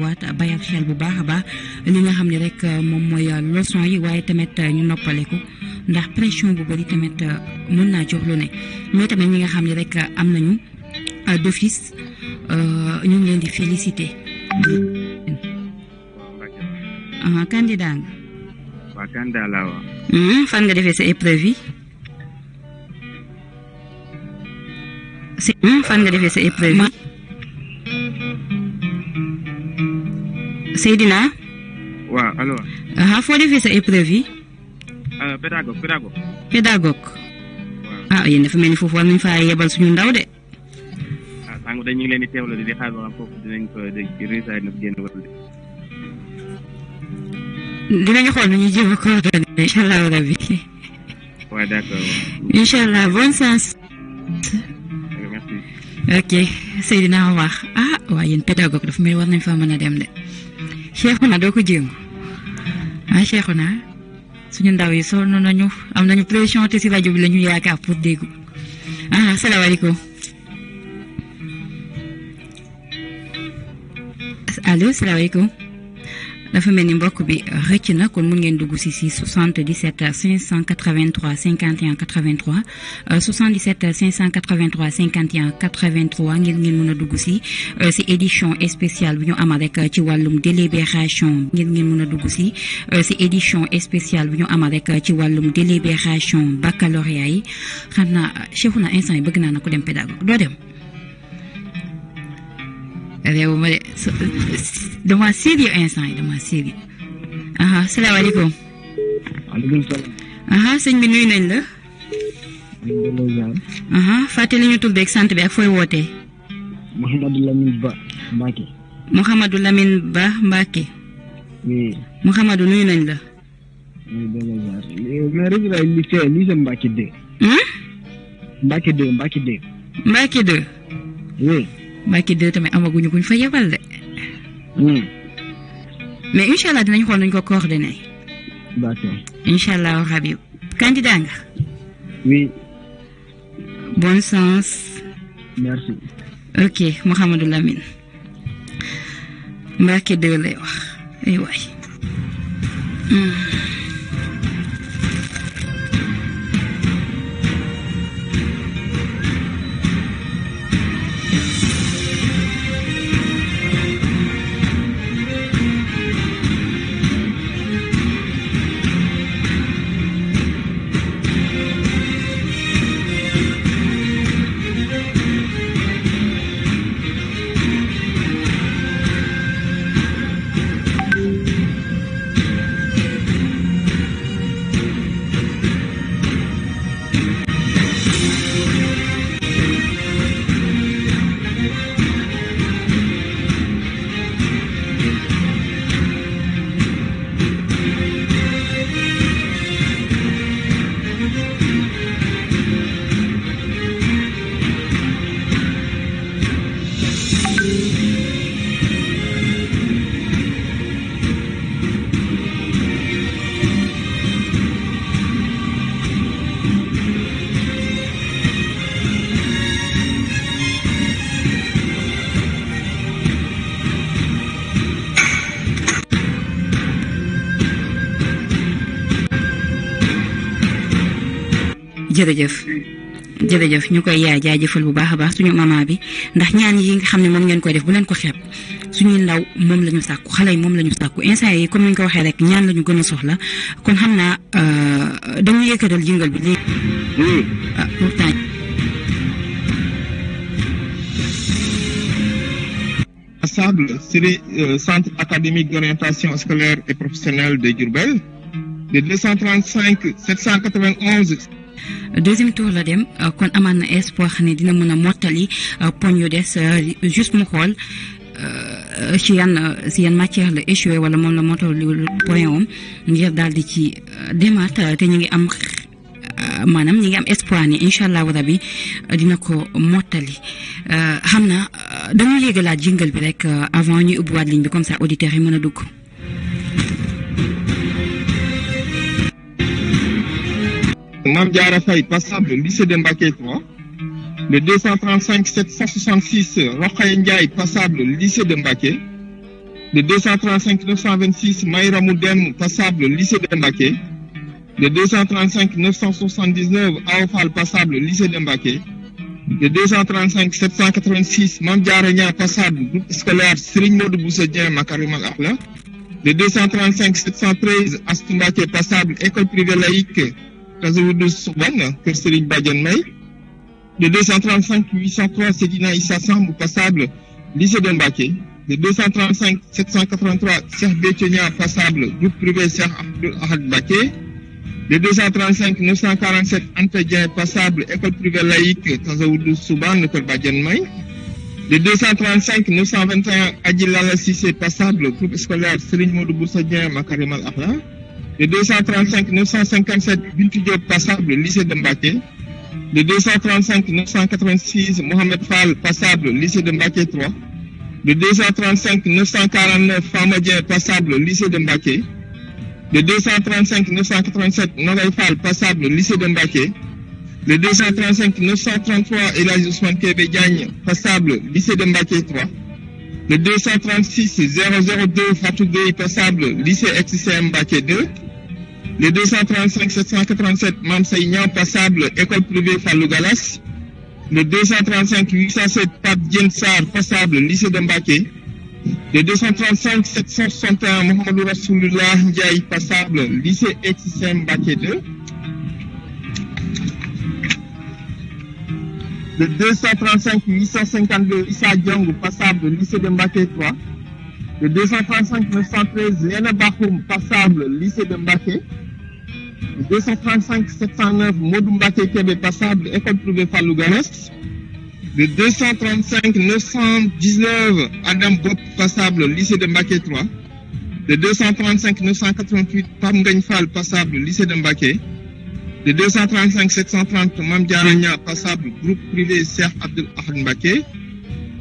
waat bayal xel bu baax a baax li nga xam ne rek moom mooy leçon yi waaye tamit ñu noppaleku ndax pression bu bari tamit mën naa jox lu ne mais tamit ñi nga xam ne rek am nañu d'office ñu ngi leen di féliciter. Candidat nga. waaw candidat laa waaw. fan nga defee sa épreuve yi. fan nga defee sa épreuve yi. Seydina. waaw allo. foo defee sa épreuve yi. pédagogue. waaw. Yéen dafa mel ni foofu war nañ faa yebal suñu ndaw de. sànq dañ ñu ngi leen di teewlu di xaar ba foofu dinañ ko dégg résultat yi na génn wala de. dinañu xool nu ñuy jéem a coordonné incha allah rabi. waaw d'accord. incha allah bonne chance. merci. ok Seydina wax waaye yéen pédagogue dafa mel war nañ fa mën a dem de. Cheikhouna doo ko jéem Cheikhouna suñu ndaw yi sonn nañu am nañu pression te si rajo bi la ñu yaakaar pour dégg. salaamaaleykum. allo salaamaaleykum. dafa mel ni mbokk bi rëcc na kon mun ngeen dugg si 77 583 51 83 77 583 51 83 ngeen mën a dugg si édition spéciale bi ñu amal rek ci wàllum délibération ngeen mën a dugg si édition spéciale bi ñu amal rek ci wàllum délibération baccalauréat yi xam naa Cheikhouna instant yi bëgg naa na ko dem pédagogue doo dem. réew ma de dama sérieux instant yi dama sérieux. salaamaaleykum. maaleykum salaam. sëñ bi nuyu nañ la. fàtte li ñu tur beeg sant bi ak fooy wootee. Mouhamadou Lamine Ba Mbacke. Mouhamadou Lamine Ba Mbacke. oui. Mouhamadou nuyu nañ la. mais résultat yi lycée Mbacke 2. Mbacke 2 Mbacke 2. Mbacke 2. oui. Mbacke 2 tamit amaguñu kuñ fa yebal de. mais incha allah dinañ xool nañ ko coordonné. d'accord. incha allah rabi candidat nga. oui. bonne chance. merci. ok Mouhamadou Lamine. Mbacke 2 lay wax ay waay. jërëjëf ñu koy jaajëfal bu baax a baax suñu maman bi ndax ñaan yi nga xam ne moom ngeen koy def bu leen ko xeeb suñuy ndaw moom la ñu sàkku xale yi moom la ñu sàkku instant yi comme ni ñu ko waxee rek ñaan la ñu gën a soxla kon xam naa dañu yëkkatal jingal bi léegi. pourtant. Responsable centre académique d'orientation scolaire et professionnelle de Diourbel de 235 791. deuxième tour la dem kon amaan na espoir xam ne dina mën a mottali poñ yu des juste mu xool ci yan matière la échoué wala moom la mottali point am ngir daal di ci demaat te ñu ngi am maanaam ñi ngi am espoir ni incha allahu rabi dina ko mottali xam na dañu yéegalaat jingle bi rek avant ñuy ubbiwaat ligne bi comme ça auditeurs yi mën a dugg. Mame Diarra Faye, passable lycée de Mbacké 3. Le 235 766, Rokhaya Ndiaye, passable lycée de Mbacké. Le 235 926 Maïra Moudem, passable, lycée de Mbaké. Le 235 979 Aofal, passable, lycée de Mbaké. Le 235 786 Mamdiarania, passable, groupe scolaire Serigne Modou Bousso Dieng Makarimal Akhla. Le 235 713 Astumbake, passable, école privée laïque Kazoudou Souban, Kër Serigne Badiane May. Le 235 803 Sedina Issa Samb, passable, lycée de Mbaké. Le 235 783 Cheikh Béthionia, passable, groupe privé Cheikh Abdoul Ahad Mbaké. Le 235 947 Anta Dieng, passable, école privée laïque Kazaoudou Souban, Kër Badiane May. Le 235 921 Adjilala Cissé, passable, groupe scolaire Serigne Modou Bousso Dieng Makarimal Akhla. Le 235 957 Bintou Diop, passable, lycée de Mbaké. Le 235 986 Mohamed Fall, passable, lycée de Mbaké 3. Le 235 949 Fama Dieng, passable, lycée de Mbaké. Le 235 987 Nogay Fall, passable, lycée de Mbaké. Le 235 933 Elhadji Ousmane Kébé Diagne, passable, lycée de Mbaké 3. Le 236 002 Fatou Gueye, passable, lycée XCM Mbaké 2. Le 235 787 Mam Seignan, passable, école privée Fallou Galas. Le 235 807 Pape Diène Sarr, passable, lycée de Mbaké. Le 235 761 Mohamedou Rasoulullah Ndiaye, passable, lycée XCM Mbaké 2. Le 235 852 Issa Diong, passable, lycée de Mbaké 3. Le 235 913 Léna Bakhoum, passable, lycée de Mbaké. Le 235 709 Modou Mbaké Kébé, passable, école privée Fallou Galas. Le 235 919 Adam Bop, passable, lycée de Mbaké 3. Le 235 988 Pam Ngagne Fall, passable, lycée de Mbaké. Le 235 730 Mam Diaragna, passable, groupe privé Cheikh Abdoul Ahad Mbaké.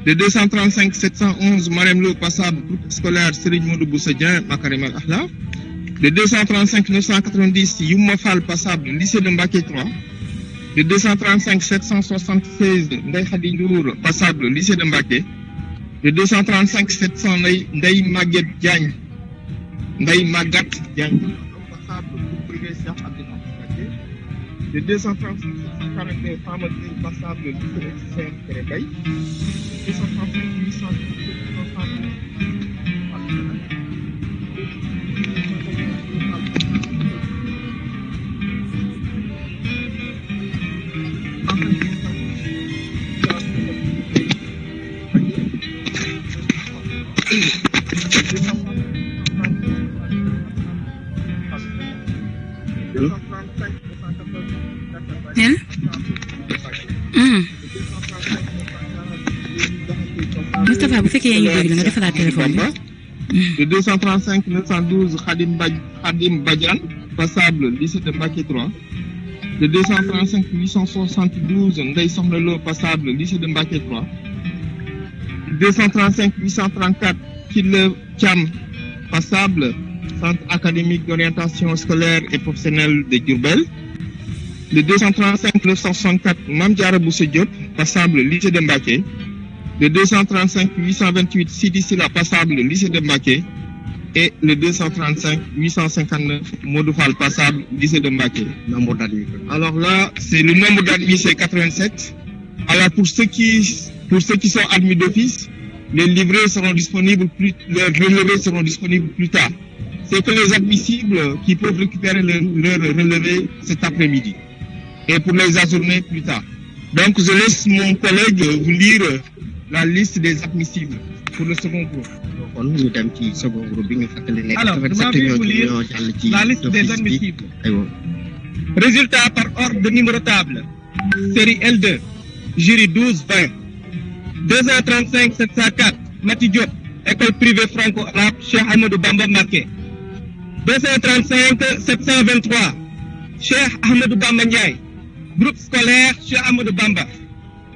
Le 235 711 Marem Lo, passable, groupe scolaire Serigne Modou Bousso Dieng Makarimal Akhla. Le 235 990 Youma Fall, passable, lycée de Mbaké 3. Le 235 776 Ndeye Khady Ndour, passable, lycée de Mbaké. Le 235 700 Ndeye Maguette Diagne, passable, groupe privé Cheikh Abdoul Ahad Mbaké. Le 235 742 Fama Gueye, passable, lycée XCM Kéré Baye. 235 Moustapha, bu fekkee yaa ngi dégg nga defalaat téléphone bi. Le 235 912 Khadim Badiane, passable, lycée de Mbaké 3. Le 235 872 Ndeye Sokhna Lo, passable, lycée de Mbaké 3. Le 235 834 Kille Thiam, passable, centre académique d'orientation scolaire et professionnelle de Diourbel. Le 235 964 Mame Diarra Bousso Diop, passable, lycée de Mbaké. Le 235 828 Sidi Sila, passable, lycée de Mbaké. Et le 235 859 Modou Fall, passable, lycée de Mbaké. Nombre d'admis. Alors là, c'est le nombre d'admis, c'est 87. Alors pour ceux qui sont admis d'office, les livrets seront disponibles les relevés seront disponibles plus tard. C'est que les admissibles qui peuvent récupérer leur relevé cet après-midi. Et pour les ajourner plus tard. Donc je laisse mon collègue vous lire la liste des admissibles pour le second groupe. kon ñu dem ci second groupe bi nga fàttali ne. Alors, je vais vous lire la liste des admissibles. Résultat par ordre de numéro table. Série L2. Jury 12-20. 235 704. Mati Diop. École privée franco-arabe Cheikh Ahmadou Bamba Mbacké. 235 723. Cheikh Ahmadou Bamba Ndiaye. Groupe scolaire Cheikh Ahmadou Bamba.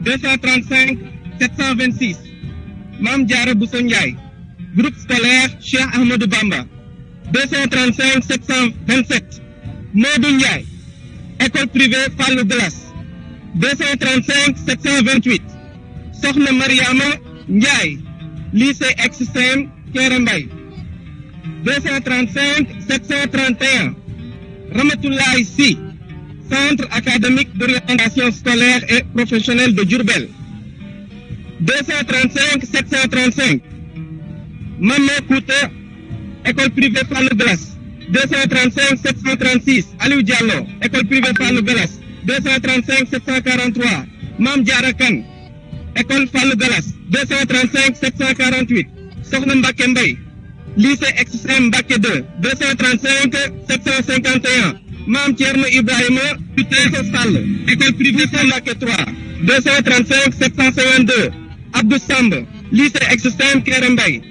235 726. Mame Diarra Bousso Ndiaye. Groupe scolaire Cheikh Ahmadou Bamba. 235 727. Modou Ndiaye. École privée Fallou Galas. 235 728. Sokhna Mariama Ndiaye. Lycée XCM Kerembay. 235 731 Ramatoulaye Sy, Centre académique d'orientation scolaire et professionnelle de Diourbel. 235 735 Mamé Kouta, école privée Fallou Gallas. 235 736 Aliou Diallo, école privée Fallou Gallas. 235 743 Mam Diarra Kane, école Fallou Gallas. 235 748 Sokhna Mbacké Mbaye, lycée extrême Mbacké 2. 235 751 Mam Thierno Ibrahima Tuteso Sall, école privée Mbacké 3. 235 752 Abdou Samb, lycée extrême Kerembay.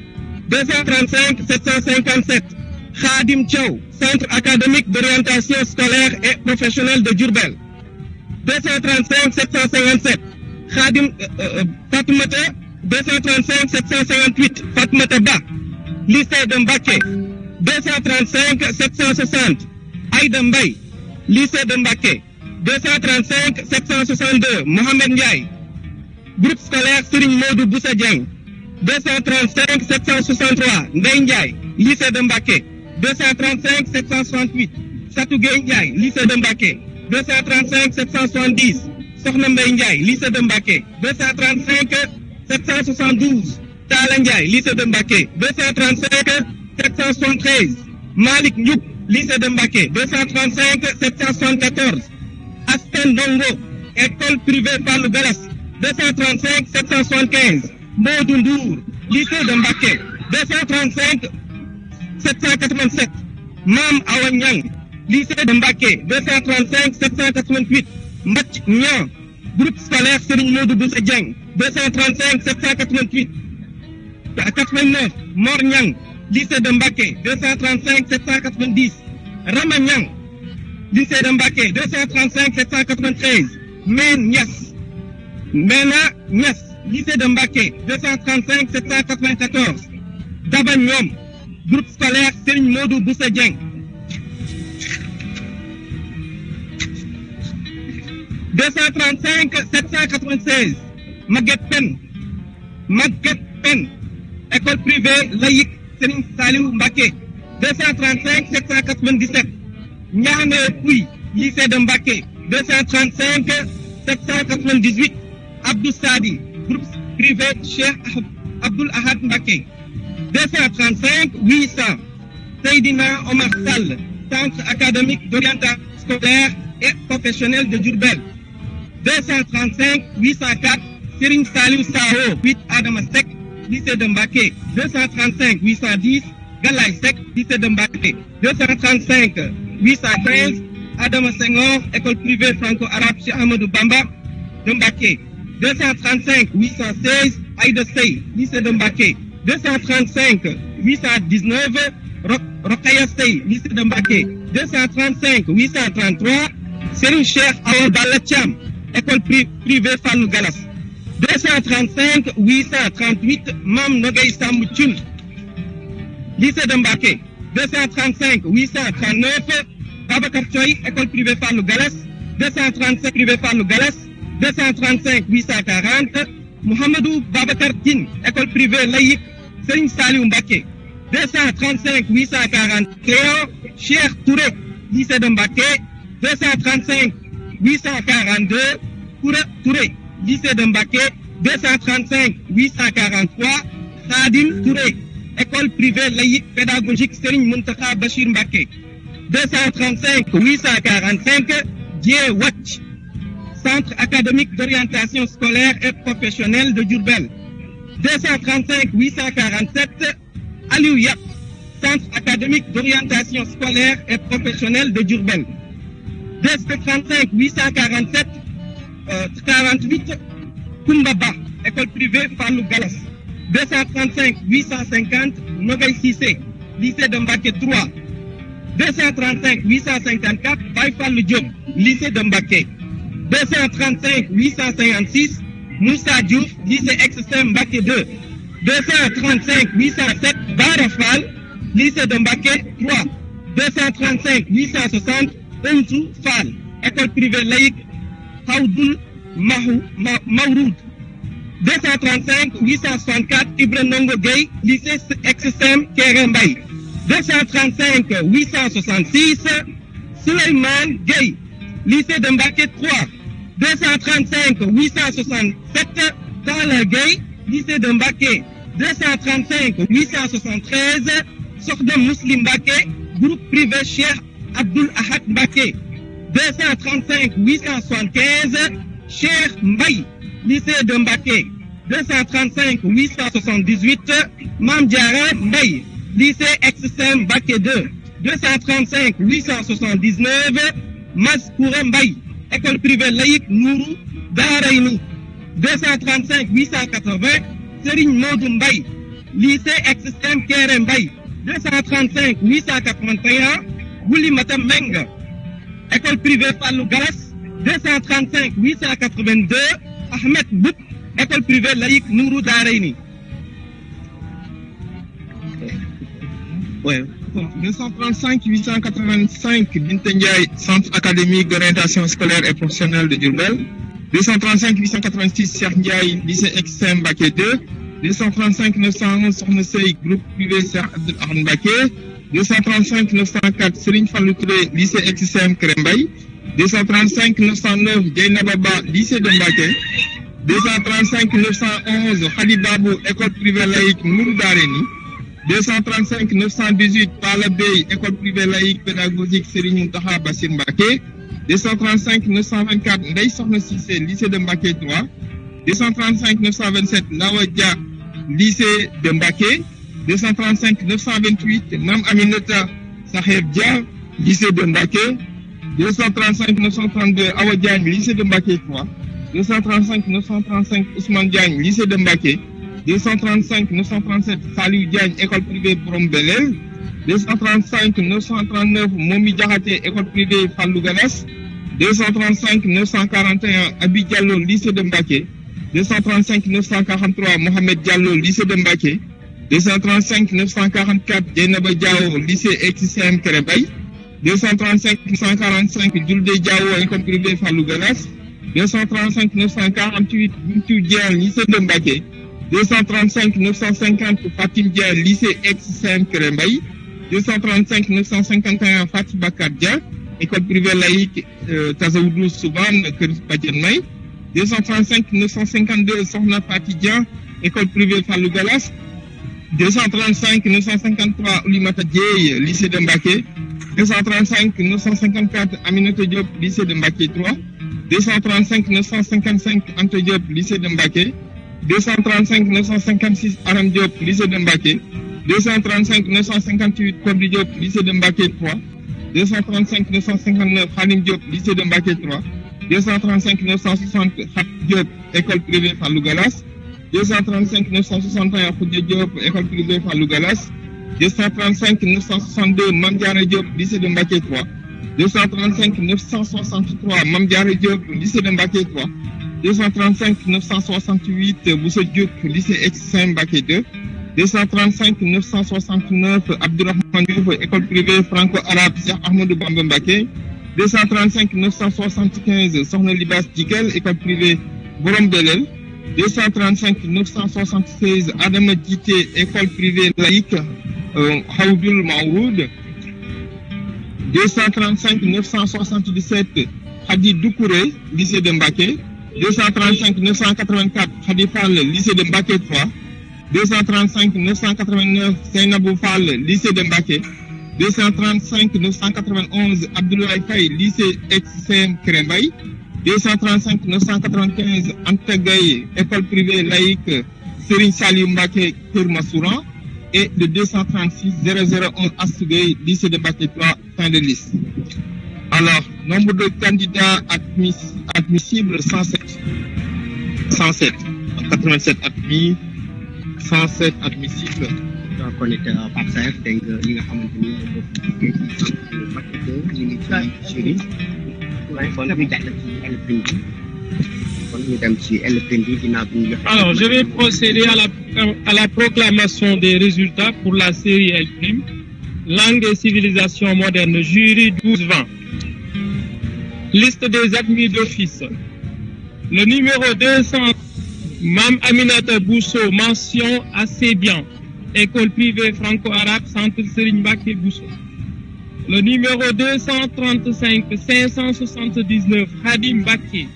235 757 Khadim Thiaw, Centre académique d'orientation scolaire et professionnelle de Diourbel. 235 757 Khadim Fatoumata. 235 758 Fatoumata Ba, lycée de Mbacké. 235 760 Aïda Mbaye, lycée de Mbacké. 235 762 Mohamed Ndiaye, groupe scolaire Serigne Modou Boussa Dieng. 235 763 Ndeye Ndiaye, lycée de Mbacké. 235 768 Satou Gueye Ndiaye, lycée de Mbacké. 235 770 Sokhna Mbaye Ndiaye, lycée de Mbacké. 235 772 Tala Ndiaye, lycée de Mbacké. 235 773 Malik Ndiouk, lycée de Mbacké. 235 774 Aspen Dongo, école privée Fallou Gallas. 235 775 Modou Ndour, lycée de Mbacké. 235 787 Mam Awa Niang, lycée de Mbacké. 235 788 Mbach Niang, groupe scolaire Serigne Modou Boussa Dieng. 235 788 89 Mor Niang, lycée de Mbacké. 235 790 Rama Niang, lycée de Mbacké. 235 793 Men Niass, Mena Niass, lycée de Mbacké. 235 794 Daba Niom, groupe scolaire Serigne Modou Boussa Dieng. 235 796 Maguette Pen, école privée laïque Serigne Saliou Mbacké. 235 797 Niamé Pouy, lycée de Mbacké. 235 798 Abdou Sadi, groupe privé Cheikh Abdoul Ahad Mbacké. 235 800 Seydina Omar Sall, Centre académique d'orientation scolaire et professionnelle de Diourbel. 235 804 Serigne Saliou Sao, 8 Adama Seck, lycée de Mbacké. 235 810 Galaye Seck, lycée de Mbacké. 235 815 Adama Senghor, école privée franco-arabe Cheikh Ahmadou Bamba de Mbacké. 235 816 Aïda Sey, lycée de Mbacké. 235 819 Rokhaya Sey, lycée de Mbacké. 235 833 Serigne Cheikh Awa Balla Thiam, école privée Fallou Gallas. 235 838 Mam Nogay Samb Thioune, lycée de Mbacké. 235 839 Babacar Thioye, école privée Fallou Gallas. 235 privée Fallou Gallas. 235 840 Mohamedou Babacar Tine, école privée laïque Serigne Saliou Mbacké. 235 841 Cheikh Touré, lycée de Mbacké. 235 842 Koura Touré, lycée de Mbacké. 235 843 Khadim Touré, école privée laïque pédagogique Serigne Mountakha Bachir Mbacké. 235 845 Dié Watch, Centre académique d'orientation scolaire et professionnelle de Diourbel. 235 847 Aliou Yap, Centre académique d'orientation scolaire et professionnelle de Diourbel. 235 847 48 Koumbaba, école privée Fallou Gallas. 235 850 Nogay Cissé, lycée de Mbacké 3. 235 854 Baye Fallou Diop, lycée de Mbacké. 235 856 Moussa Diouf, lycée extrême Mbacké 2. 235 807 Bara Fall, lycée de Mbacké 3. 235 860 Oumsou Fall, école privée laïque Haoudoul Mawroud. 235 864 Ibra Ndongo Gueye, lycée ex-SEM Kéré Mbaye. 235 866 Souleymane Gueye, lycée de Mbacké 3. 235 867 Talla Gueye, lycée de Mbacké. 235 873 Sokhna Muslim Mbacké, groupe privé Cheikh Abdoul Ahad Mbacké. 235 875 Cheikh Mbaye, lycée de Mbacké. 235 878 Mame Diarra Mbaye, lycée ex-SEM Mbacké 2. 235 879 Maskoura Mbaye, école privée laïque Nourou Darayni. 235 880 Serigne Modou Mbaye, lycée ex-SEM Kéré Mbaye. 235 881 Oulimata Menga, école privée Fallou Galas. 235 882 Ahmed Bouk, école privée laïque Nourou Darayni. Ouais. 235 885 Binta Ndiaye, centre académique d'orientation scolaire et professionnelle de Diourbel. 235 886 Cheikh Ndiaye, lycée ex-SEM Mbacké 2. 235 911 Sokhna Sey, groupe privé Cheikh Abdoul Ahad Mbacké. 235 904 Serigne Fallou Touré, lycée ex-SEM Kéré Mbaye. 235 909 Dieynaba Ba, lycée de Mbacké. 235 911 Khady Babou, école privée laïque Nourou Darayni. 235 918 Talla Bey, école privée laïque pédagogique Serigne Mountakha Bassir Mbacké. 235 924 Ndeye Sokhna Cissé, lycée de Mbacké 3. 235 927 Lawa Dia, lycée de Mbacké. 235 928 Mame Aminata Saheb Dia, lycée de Mbacké. 235 932 Awa Diagne, lycée de Mbacké 3. 235 935 Ousmane Diagne, lycée de Mbacké. 235 937 Saliou Diagne, école privée Borom Belel. 235 939 Momi Diakhaté, école privée Fallou Galas. 235 941 Abi Diallo, lycée de Mbacké. 235 943 Mohamed Diallo, lycée de Mbacké. 235 944 Dieynaba Diawo, lycée ex-SEM Kéré Mbaye. 235 945 Diouldé Diawo, école privée Fallou Galas. 235 948 Bintou Dieng, lycée de Mbacké. 235 950 Fatim Dia, lycée ex-SEM Kéré Mbaye. 235 951 Fatih Bakar Dia, école privée laïque Tazaoudou Soubane Kër Badiane May. 235 952 Sokhna Fatih Dia, école privée Fallou Galas. 235 953 Oulimata Dieye, lycée de Mbacké. 235 954 Aminata Diop, lycée de Mbacké 3. 235 955 Anta Diop, lycée de Mbacké. 235 956 Aram Diop, lycée de Mbacké. 235 958 Kobdi Diop, lycée de Mbacké 3. 235 959 Khadim Diop, lycée de Mbacké 3. 235 960 Khat Diop, école privée Fallou Galas. 235 961 Khoudia Diop, école privée Fallou Galas. 235 962 Mame Diarra Diop, lycée de Mbacké 3. 235 963 Mame Diarra Diop, lycée de Mbacké 3. 235 968 Bousso Diouk, lycée ex-SEM Mbacké 2. 235 969 Abdourahmane Diouf, école privée franco-arabe Cheikh Ahmadou Bamba Mbacké. 235 975 Sokhna Libas Djikel, école privée Borom Belel. 235 976 Adama Djité, école privée laïque Khawdoul Maouroud. 235 977 Khadi Doukouré, lycée de Mbacké. 235 984 Khadi Fall, lycée de Mbacké 3. 235 989 Seynabou Fall, lycée de Mbacké. 235 991 Abdoulaye Faye, lycée ex-SEM Kéré Mbaye. 235 995 Anta Gaye, école privée laïque Serigne Saliou Mbacké Kër Massouran. Et le 236 001 Astou Gueye, lycée de Mbacké 3, fin de liste. Alors, nombre de candidats admissibles 107. 107. 87 admis, 107 admissibles. kon it Pape Saer dégg nga li nga xamante ni moom Mbacké 2 ñu ngi ci jury kon ñu jàll ci LPN bi kon ñu dem ci LPN bi ginnaaw bi ñu joxe. Alors, je vais procéder à la proclamation des résultats pour la série L', langue et civilisation moderne, jury 12-20. Liste des admis d'office. Le numéro 200 Mam Aminata Bousso, mention assez bien. École privée franco-arabe, Centre Serigne Mbacké Bousso. Le numéro 235 579, Khadim Mbacké.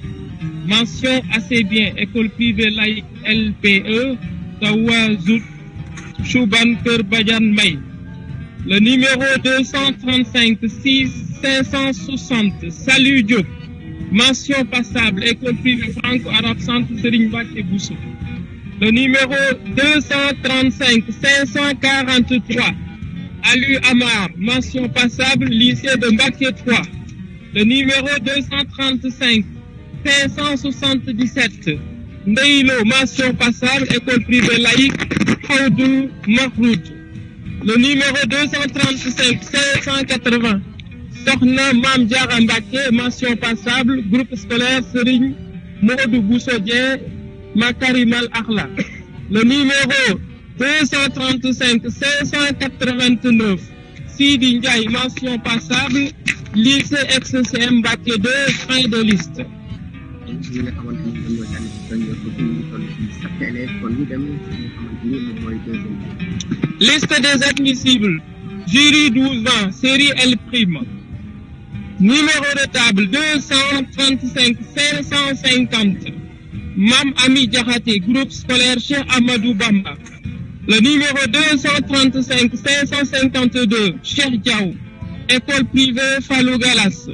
Mention assez bien. École privée laïque LPE, Tawazout, Chouban Kër Badiane May. Le numéro 235 560, Salut Diop. Mention passable, école privée franco-arabe, Centre Serigne Mbacké Bousso. Le numéro 235 543, Alu Amar, mention passable, lycée de Mbacké 3. Le numéro 235 577, Ndeilo, mention passable, école privée laïque, Haoudou Mahroud. Le numéro 235 580, Sokhna Mam Diarra Mbacké, mention passable, groupe scolaire Serigne Modou Bousso Dieng, Makarimal Akhla. Le numéro 235 589, Sidi Ndiaye, mention passable, lycée ex-CM Mbacké 2, fin de liste. Liste des admissibles. Jury 12 série L'. Numéro de table 235 550. Mam Ami Diakhaté, groupe scolaire Cheikh Amadou Bamba. Le numéro 235 552, Cheikh Diaw, école privée Fallou Galas.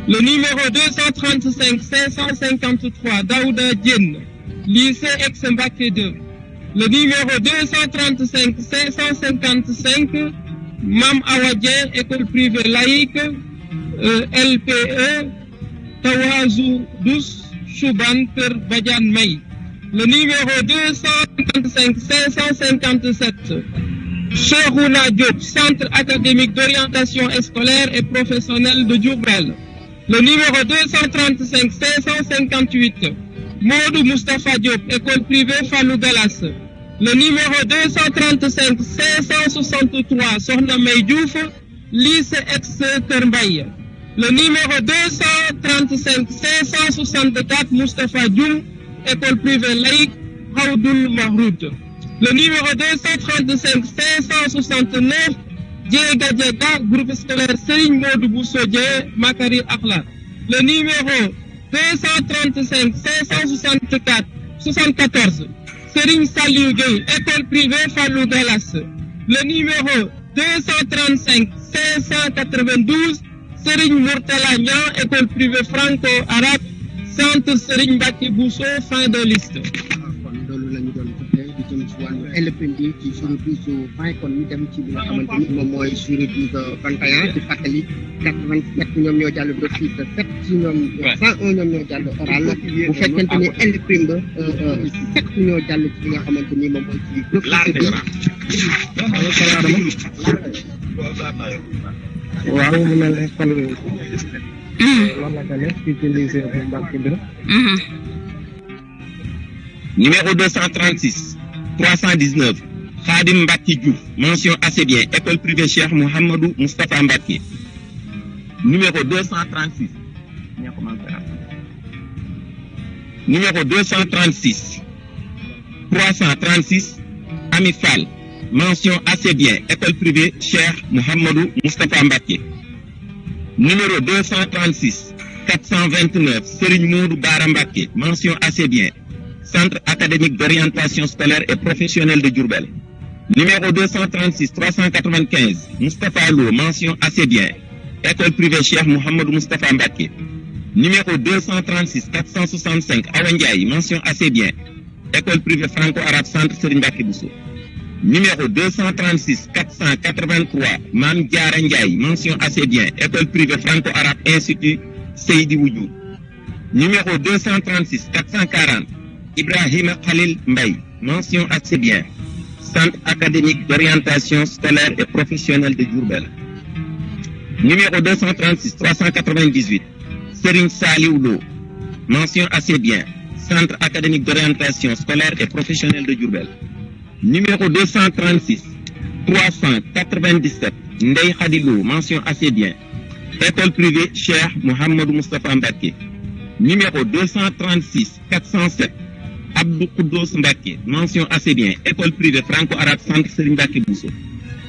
Le numéro 235 553, Daouda Diène, lycée ex-Mbacké 2. Le numéro 235 555, Mam Awa Dieng, école privée laïque, LPE, Tawazou Dous, Chouban Kër Badiane May. Le numéro 255 557, Cheikhouna Diop, Centre académique d'orientation scolaire et professionnelle de Diourbel. Le numéro 235 558, Modou Moustapha Diop, école privée Fallou Galas. Le numéro 235 563, Sokhna May Diouf, lycée ex-Kër Mbaye. Le numéro 235 564, Moustapha Dioum, école privée laïque, Haoudoul Mahroud. Le numéro 235 569, Diega Diega, groupe scolaire Serigne Modou Bousso Dieng, Makari Akhla. Le numéro 235 574, Serigne Saliou Gueye, école privée Fallou Galas. Le numéro 235 592, Serigne Mourtala Niang, école privée franco-arabe, Centre Serigne Mbacké Bousso, fin de liste. LPD ci suñu bisu fay kon ñu dem ci bi nga xamante ni moom mooy jury 21 di fàttali 87 ñoom ñoo jàll d'office 7 ci ñoom 101 ñoom ñoo jàll oral bu fekkente ni L' ba 7 ñoo jàll ci li nga xamante ni moom mooy ci d'office bi waaw mu mel ne kon loolu la def ci lycée bu Mbacké 2 numéro 236 319, Khadim Mbacké Diouf, mention assez bien, école privée Cheikh Mouhamadou Moustapha Mbacké. Numéro 236, numéro 236, 336, Ami Fall, mention assez bien, école privée Cheikh Mouhamadou Moustapha Mbacké. Numéro 236, 429, Serigne Modou Bara Mbacké, mention assez bien, Centre académique d'orientation scolaire et professionnelle de Diourbel. Numéro 236 395, Moustapha Lo, mention assez bien, école privée Cheikh Mouhamadou Moustapha Mbacké. Numéro 236 465, Awa Ndiaye, mention assez bien, école privée franco-arabe Centre Serigne Mbacké Bousso. Numéro 236 483, Mam Diarra Ndiaye, mention assez bien, école privée franco-arabe Institut Seydi Wudjour. Numéro 236 440, Ibrahima Khalil Mbaye, mention assez bien, Centre académique d'orientation scolaire et professionnelle de Diourbel. Numéro 236 398, Serigne Saliou Lo, mention assez bien, Centre académique d'orientation scolaire et professionnelle de Diourbel. Numéro 236 397, Ndeye Khady Lo, mention assez bien, école privée Cheikh Mouhamadou Moustapha Mbacké. Numéro 236 407, Abdou Koudous Mbacké, mention assez bien, école privée franco-arabe centre Serigne Mbacké Bousso.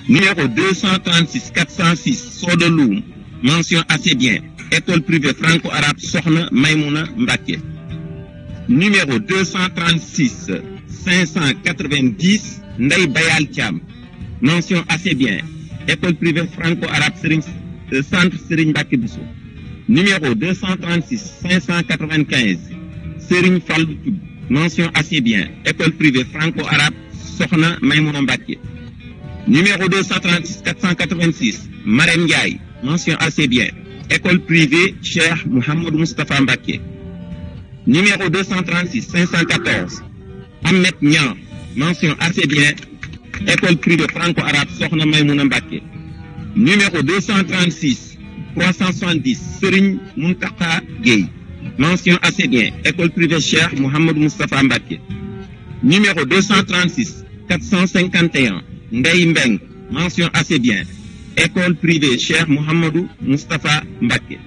Numéro 236 406 Sodoloum, mention assez bien, école privée franco-arabe Sokhna Maïmouna Mbacké. Numéro 236 590 Ndeye Bayal Thiam, mention assez bien, école privée franco-arabe centre Serigne Mbacké Bousso. Numéro 236 595 Serigne Fallou Thioub, mention assez bien, école privée franco-arabe Sokhna Maïmouna Mbacké. Numéro 236 486 Marème Ndiaye, mention assez bien, école privée Cheikh Mouhamadou Moustapha Mbacké. Numéro 236 514 Ahmed Niang, mention assez bien, école privée franco-arabe Sokhna Maïmouna Mbacké. Numéro 236 370 Serigne Muntaka Gueye, mention assez bien, école privée Cheikh Mouhamadou Moustapha Mbacké. Numéro 236 451 Ndeye Mbeng, mention assez bien, école privée Cheikh Mouhamadou Moustapha Mbacké.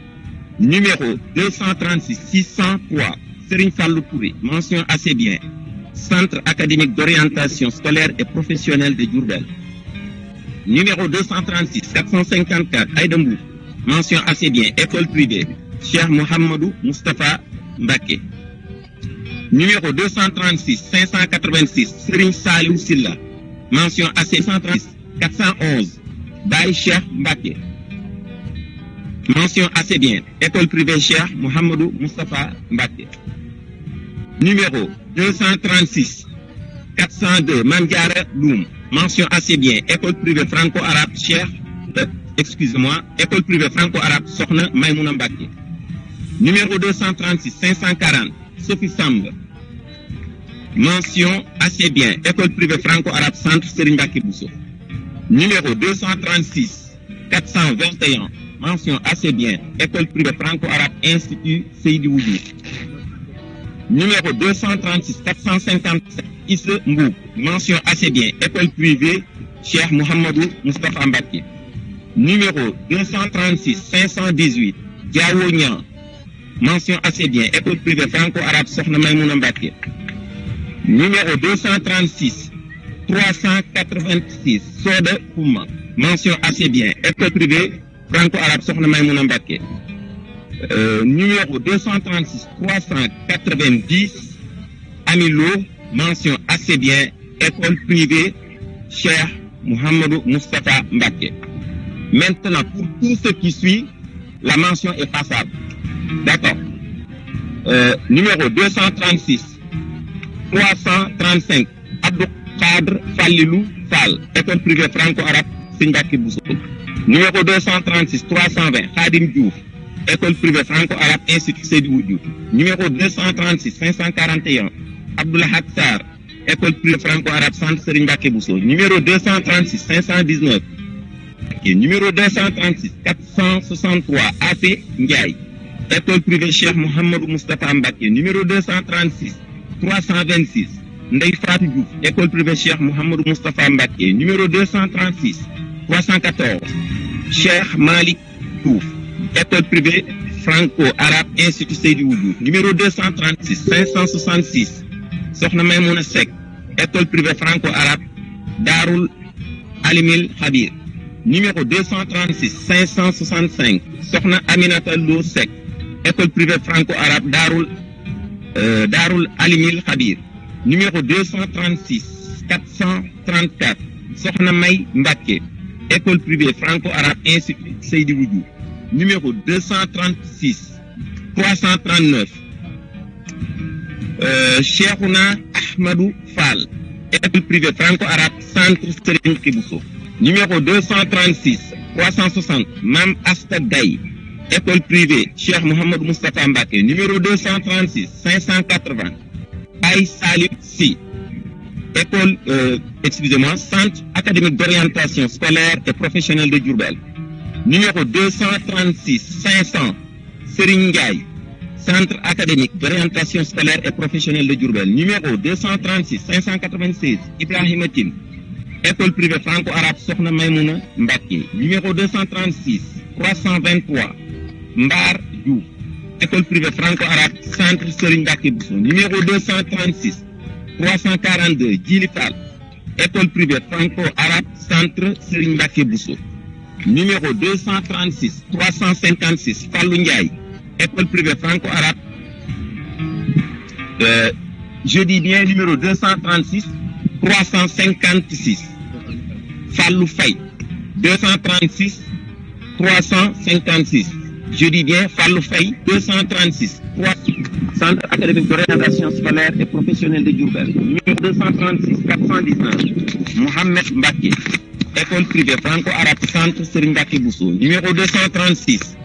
Numéro 236 603 Serigne Fallou Touré, mention assez bien, centre académique d'orientation scolaire et professionnelle de Diourbel. Numéro 236 454 Aïda Mboup, mention assez bien, école privée Cheikh Mouhamadou Moustapha Mbacké. Numéro 236 586 Serigne Saliou Silla, mention assez 136 411 Baye Cheikh Mbacké, mention assez bien, école privée Cheikh Mouhamadou Moustapha Mbacké. Numéro 236 402 Mame Diarra Loum, mention assez bien, école privée franco-arabe école privée franco-arabe Sokhna Maïmouna Mbacké. Numéro 236 540 Sophie Samb, mention assez bien, école privée franco-arabe centre Serigne Mbacké Bousso. Numéro 236 421 mention assez bien, école privée franco-arabe institut Seydi Ould. Numéro 236 457 Issa Mboup, mention assez bien, école privée Cheikh Mouhamadou Moustapha Mbacké. Numéro 236 518 Diawo Niang, mention assez bien, école privée franco-arabe Sokhna Maïmouna Mbacké. Numéro 236 386 Soda Kouma, mention assez bien, école privée franco-arabe Sokhna Maïmouna Mbacké. Numéro 236 390 Amilo, mention assez bien, école privée Cheikh Mouhamadou Moustapha Mbacké. Maintenant, pour tout ce qui suit, la mention est passable. D'accord. Numéro 236 335 Abdou Khadr Fallilou Fall, école privée franco-arabe Serigne Mbacké Bousso. Numéro 236 320 Khadim Diouf, école privée franco-arabe institut Seydi Ould. Numéro 236 541 Abdoulaye Sarr, école privée franco-arabe centre Serigne Mbacké Bousso. Numéro 236 519 numéro 236 463 AC Ndiaye, école privée Cheikh Mouhamadou Moustapha Mbacké. Numéro 236 326 Ndeye Fatou Diouf, école privée Cheikh Mouhamadou Moustapha Mbacké. Numéro 236 314 Cheikh Malik Diouf, école privée franco-arabe institut Seydi Ould. Numéro 236 566 Sokhna Maïmouna Seck, école privée franco-arabe Darul Alimil Khabir. Numéro 236 565 Sokhna Aminata Lo Seck, école privée franco-arabe Darul Alimil Khabir. Numéro 236 434 Sokhna May Mbacké, école privée franco-arabe institut Seydi Ould. Numéro 236 339 Cheikhouna Ahmadou Fall, école privée franco-arabe centre Serigne Mbacké Bousso. Numéro 236 360 Mam Asta Gaye, école privée Cheikh Mouhamadou Moustapha Mbacké. Numéro 236 580 Aïe Salib Si, école centre académique d'orientation scolaire et professionnelle de Diourbel. Numéro 236 500 Serigne Ndiaye, centre académique d'orientation scolaire et professionnelle de Diourbel. Numéro 236 596 Ibrahima Tine, école privée franco-arabe Sokhna Maïmouna Mbacké. Numéro 236 323 Mbar Diouf, école privée franco-arabe centre Serigne Mbacké Bousso. Numéro 236 342 Djili Fall, école privée franco-arabe centre Serigne Mbacké Bousso. Numéro 236 356 Fallou Ndiaye, école privée franco-arabe. Je dis bien numéro 236 356 Fallou Faye, 236 356. Je dis bien Fallou Faye, 236 3. Centre académique d'orientation scolaire et professionnelle de Diourbel. Numéro 236 419 Mohamed Mbacké, école privée franco-arabe centre Serigne Mbacké Bousso. Numéro 236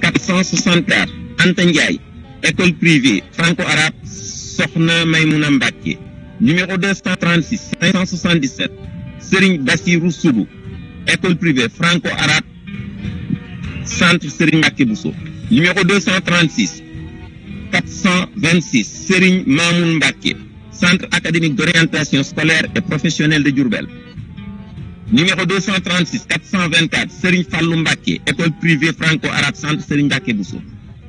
464 Anta Ndiaye, école privée franco-arabe Sokhna Maymouna Mbacké. Numéro 236 577 Serigne Bassirou Sougou, école privée franco-arabe centre Serigne Mbacké Bousso. Numéro 236 426 Serigne Mamoun Mbacké, centre académique d'orientation scolaire et professionnelle de Diourbel. Numéro 236 424 Serigne Fallou Mbacké, école privée franco-arabe centre Serigne Mbacké Bousso.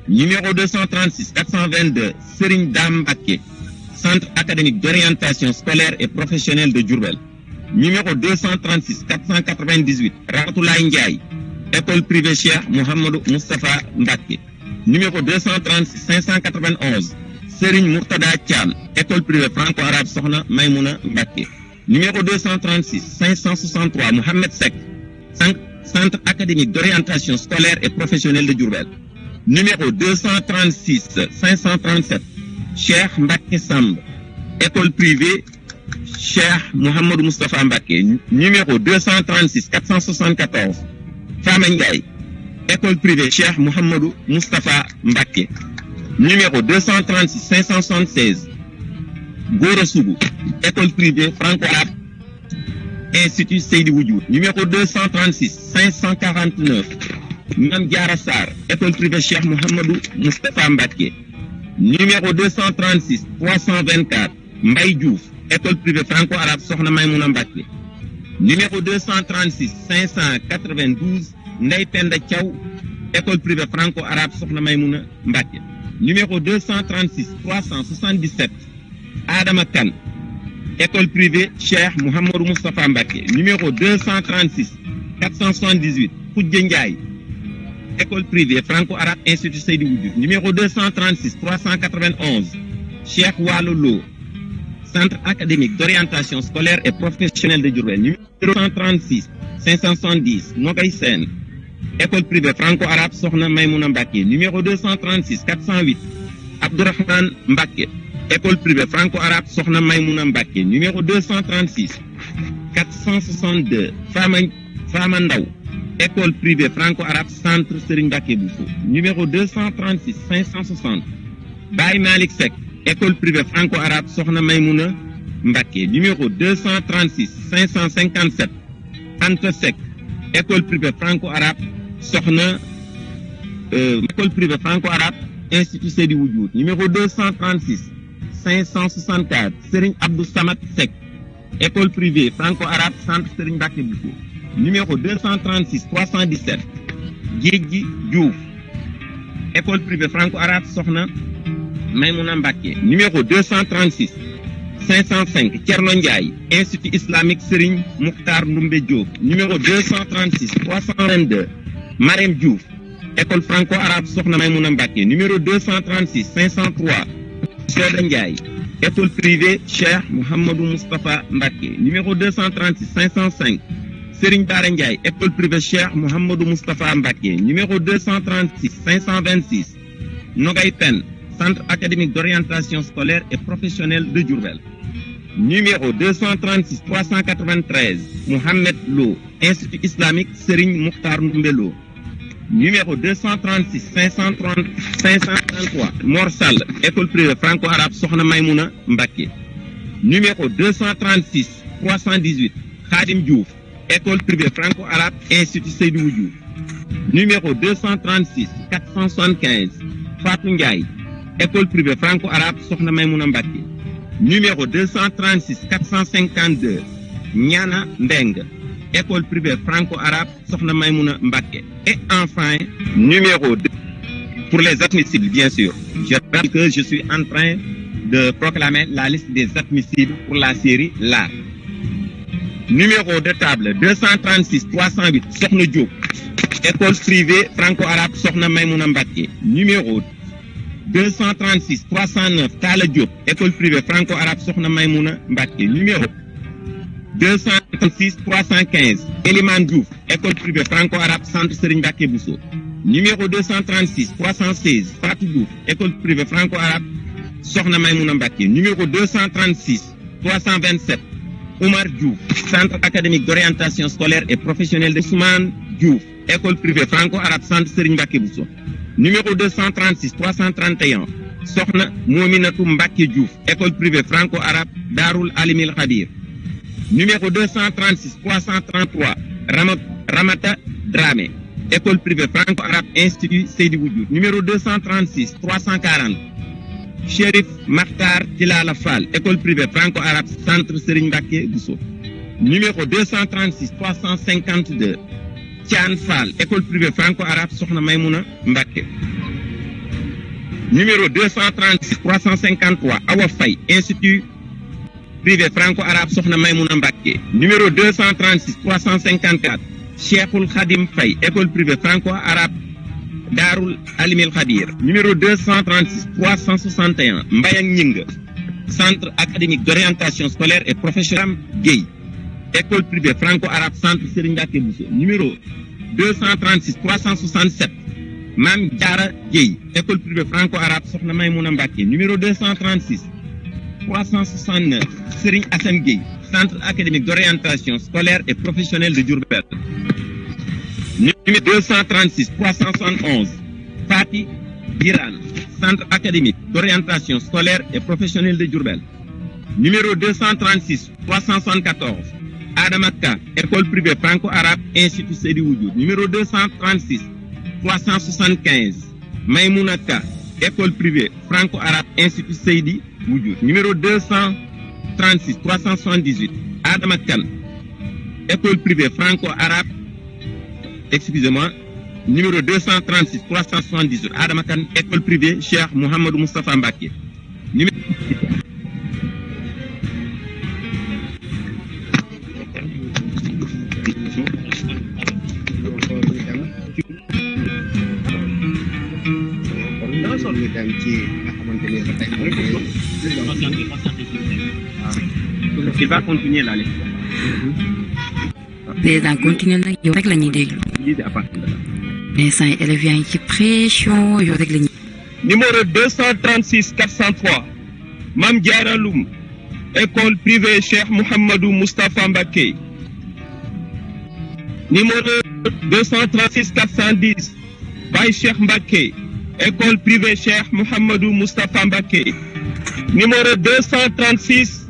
Numéro 236 422 Serigne Dame Mbacké, centre académique d'orientation scolaire et professionnelle de Diourbel. Numéro 236 498 Ramatoulaye Ndiaye, école privée Cheikh Mouhamadou Moustapha Mbacké. Numéro 236 591 Serigne Mourtada Thiam, école privée franco-arabe Sokhna Maymouna Mbacké. Numéro 236 563 Mohamed Seck, centre académique d'orientation scolaire et professionnelle de Diourbel. Numéro 236 537 Cheikh Mbacké Samb, école privée Cheikh Mouhamadou Moustapha Mbacké. Numéro 236 474 Fama Ndiaye, école privée Cheikh Mouhamadou Moustapha Mbacké. Numéro 236 576 Gora Sougou, école privée franco-arabe Institut Seydi Wudjour. Numéro 236 549 Mame Diarra Sarr, école privée Cheikh Mouhamadou Moustapha Mbacké. Numéro 236 324 Mbaye Diouf, école privée franco-arabe Sokhna Maymouna Mbacké. Numéro 236 592 Ndeye Penda Thiaw, école privée franco-arabe Sokhna Maymouna Mbacké. Numéro 236 377 Adama Kane, école privée Cheikh Mouhamadou Moustapha Mbacké. Numéro 236 478 Khoudia Ndiaye, école privée franco-arabe Institut Seydi Wudjour. Numéro 236 391 Cheikh Walolo, centre académique d'orientation scolaire et professionnelle de Diourbel. Numéro 236 570 Nogay Sène, école privée franco-arabe Sokhna Maymouna Mbacké. Numéro 236 408 Abdourahmane Mbacké, école privée franco-arabe Sokhna Maymouna Mbacké. Numéro 236 462 Fama Ndaw, école privée franco-arabe centre Serigne Mbacké Bousso. Numéro 236 560 Baye Malick Seck, école privée franco-arabe Sokhna Maymouna Mbacké. Numéro 236 557 Anta Seck, école privée franco-arabe Sokhna école privée franco-arabe Institut Seydi Wudjour. Numéro 236 564 Serigne Abdou Samad Seck, école privée franco-arabe centre Serigne Mbacké Bousso. Numéro 236 317 Djedji Diouf, école privée franco-arabe Sokhna Maymouna Mbacké. Numéro 236 505 Thierno Ndiaye, Institut islamique Serigne Mokhtar Ndoumbe Diop. Numéro 236 322 Marème Diouf, école franco-arabe Sokhna Maymouna Mbacké. Numéro 236 503 Soda Ndiaye, école privée Cheikh Mouhamadou Moustapha Mbacké. Numéro 236 505 Serigne Bara Ndiaye, école privée Cheikh Mouhamadou Moustapha Mbacké. Numéro 236 526 Nogay Pen, centre académique d'orientation scolaire et professionnelle de Diourbel. Numéro 236 393 Mohamed Lo, Institut islamique Serigne Mokhtar Ndoumbe Lo. Numéro 236 533 Mor Sall, école privée franco-arabe Sokhna Maymouna Mbacké. Numéro 236 318 Khadim Diouf, école privée franco-arabe Institut Seydi Wudjour. Numéro 236 475 Fatou Ndiaye, école privée franco-arabe Sokhna Maymouna Mbacké. Numéro 236 452 Niana Mbeng, école privée franco-arabe Sokhna Maymouna Mbacké. Et enfin, numéro 2, pour les admissibles bien sûr, je rappelle que je suis en train de proclamer la liste des admissibles pour la série l'art. Numéro de table 236 308 Sokhna Diop, école privée franco-arabe Sokhna Maïmouna Mbacké. Numéro 236 309 Talla Diop, école privée franco-arabe Sokhna Maïmouna Mbacké. Numéro 236 315 Eliman Diouf, école privée franco-arabe Centre Serigne Mbacké Bousso. Numéro 236 316 Fatou Diouf, école privée franco-arabe Sokhna Maïmouna Mbacké. Numéro 236 327 Oumar Diouf, Centre académique d'orientation scolaire et professionnelle de Soumane Diouf, école privée franco-arabe Centre Serigne Mbacké Bousso. Numéro 236 331 Sokhna Mominatou Mbacké Diouf, école privée franco-arabe Darul Alimil Khabir. Numéro 236 333 Ramata Dramé, école privée franco-arabe Institut Seydi Woujoud. Numéro 236 340 Chérif Makhtar Tilala Fall, école privée franco-arabe Centre Serigne Mbacké Bousso. Numéro 236 352 Tian Fall, école privée franco-arabe Sokhna Maïmouna Mbacké. Numéro 236 353 Awa Faye, Institut privé franco-arabe Sokhna Maïmouna Mbacké. Numéro 236 354 Cheikhoul Khadim Faye, école privée franco-arabe Darul Alimil Khabir. Numéro 236 361 Mbayang Nying, Centre académique d'orientation scolaire et professionnelle Guèye, école privée franco-arabe Centre Serigne Mbacké Bousso. Numéro 236 367 Mam Diara Guèye, école privée franco-arabe Sokhna Maïmouna Mbacké. Numéro 236 369 Serigne Assane Guèye, Centre académique d'orientation scolaire et professionnelle de Diourbel. Numéro 236 371 Fati Birane, Centre académique d'orientation scolaire et professionnelle de Diourbel. Numéro 236 374 Adamaka, école privée franco-arabe Institut Seydi Woujoud. Numéro 236 375 Maïmounaka, école privée franco-arabe Institut Seydi Woujoud. Numéro 236 378 Adama Kane, école privée franco-arabe, excusez-moi, numéro 236 378 Adama Kane, école privée Cheikh Mouhamadou Moustapha Mbacké. Numéro il va continuer la lecture. Président continuer nag yow rek la ñuy déglu. instant yi élèves yaa ngi ci pression yow rek la ñuy. Numéro 236 403 Mame Diarra Loum, école privée Cheikh Mouhamadou Moustapha Mbacké. Numéro 236 410 Baye Cheikh Mbacké, école privée Cheikh Mouhamadou Moustapha Mbacké. Numéro 236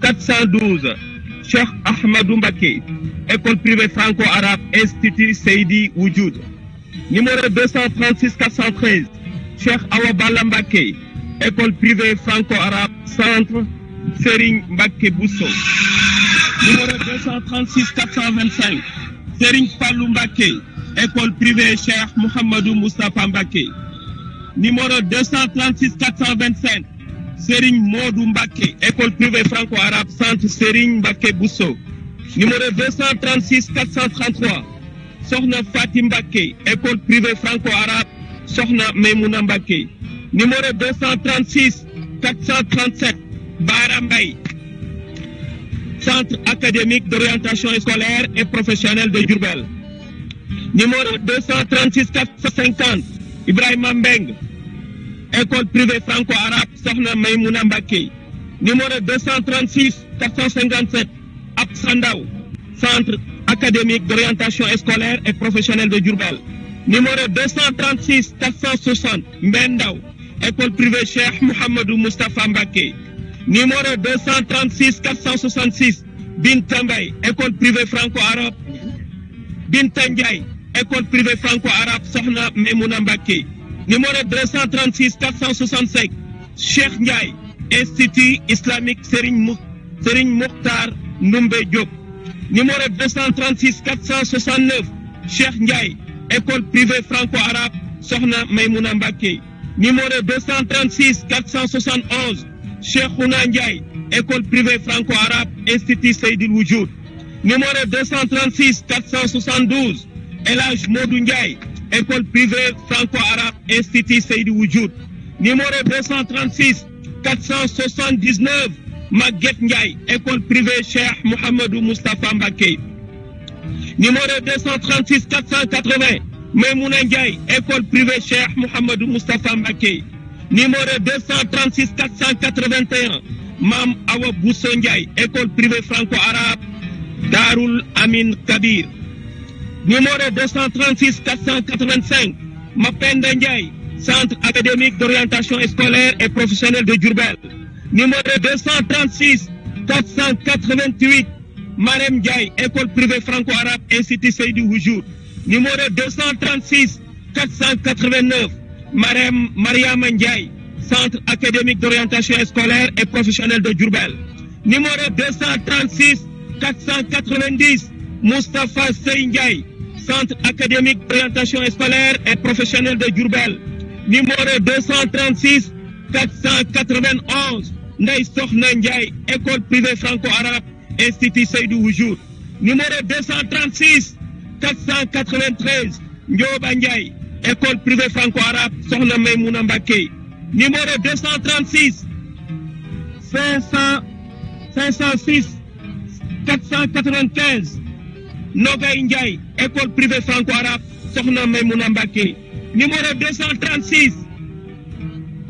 412 Cheikh Ahmadou Mbacké, école privée franco-arabe Institut Seydi Woujoud. Numéro 236 413 Cheikh Awa Balla Mbacké, école privée franco-arabe Centre Serigne Mbacké Bousso. Numéro 236 425 Serigne Fallou Mbacké, école privée Cheikh Mouhamadou Moustapha Mbacké. Numéro 236 425 Serigne Modou Mbacké, école privée franco-arabe Centre Serigne Mbacké Bousso. Numéro 236 433 Sokhna Fatim Mbacké, école privée franco-arabe Sokhna Maïmouna Mbacké. Numéro 236 437 Bara Mbaye, Centre académique d'orientation scolaire et professionnelle de Diourbel. Numéro 236 450 Ibrahima Mbeng, école privée franco-arabe Sokhna Maïmouna Mbacké. Numéro 236 457 Absandaw, Centre académique d'orientation scolaire et professionnelle de Diourbel. Numéro 236 460 Mbendaw, école privée Cheikh Mouhamadou Moustapha Mbacké. Numéro 236 466 Binta Mbaye, école privée franco-arabe Binta Ndiaye, école privée franco-arabe Sokhna Maïmouna Mbacké. Numéro 236 465 Cheikh Ndiaye, Institut islamique Serigne Mokhtar Ndoumbe Diop. Numéro 236 469 Cheikh Ndiaye, école privée franco-arabe Sokhna Maïmouna Mbacké. Numéro 236 471 Cheikhouna Ndiaye, école privée franco-arabe, Institut Seydil Wujud. Numéro 236 472, El Hadj Modou Ndiaye, école privée franco-arabe, Institut Seydil Wujud. Numéro 236 479, Maguette Ndiaye, école privée Cheikh Mouhamadou Moustapha Mbacké. Numéro 236 480, Maimouna Ndiaye, école privée Cheikh Mouhamadou Moustapha Mbacké. Numéro 236 481, Mam Awa Bousso Ndiaye, école privée franco-arabe, Darul Amin Kabir. Numéro 236 485, Mapenda Ndiaye, centre académique d'orientation scolaire et professionnelle de Diourbel. Numéro 236 488, Marem Ndiaye, école privée franco-arabe, Institut Seydil Wujud. Numéro 236 489, Mariam Ndiaye, centre académique d'orientation scolaire et professionnelle de Diourbel. Numéro 236 490, Moustapha Sey Ndiaye, centre académique d'orientation scolaire et professionnelle de Diourbel. Numéro 236 491, Ndeye Sokhna Ndiaye, école privée franco-arabe, Institut Seydil Wujud. Numéro 236 493, Ndioba Ndiaye, école privée franco-arabe, Sokhna Maimouna Mbacké. Numéro 236 506 495, Nogay Ndiaye, école privée franco-arabe, Sokhna Maimouna Mbacké. Numéro 236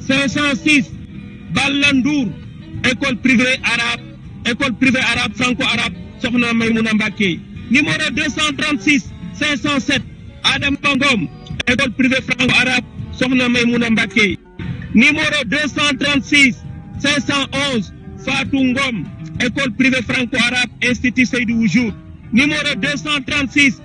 506, Ballandour, école privée arabe franco-arabe, Sokhna Maimouna Mbacké. Numéro 236 507, Adam Pangom, école privée franco-arabe, Sokhna Maimouna Mbacké. Numéro 236 511, Fatou Ngom, école privée franco-arabe, Institut Seydil Wujud. Numéro 236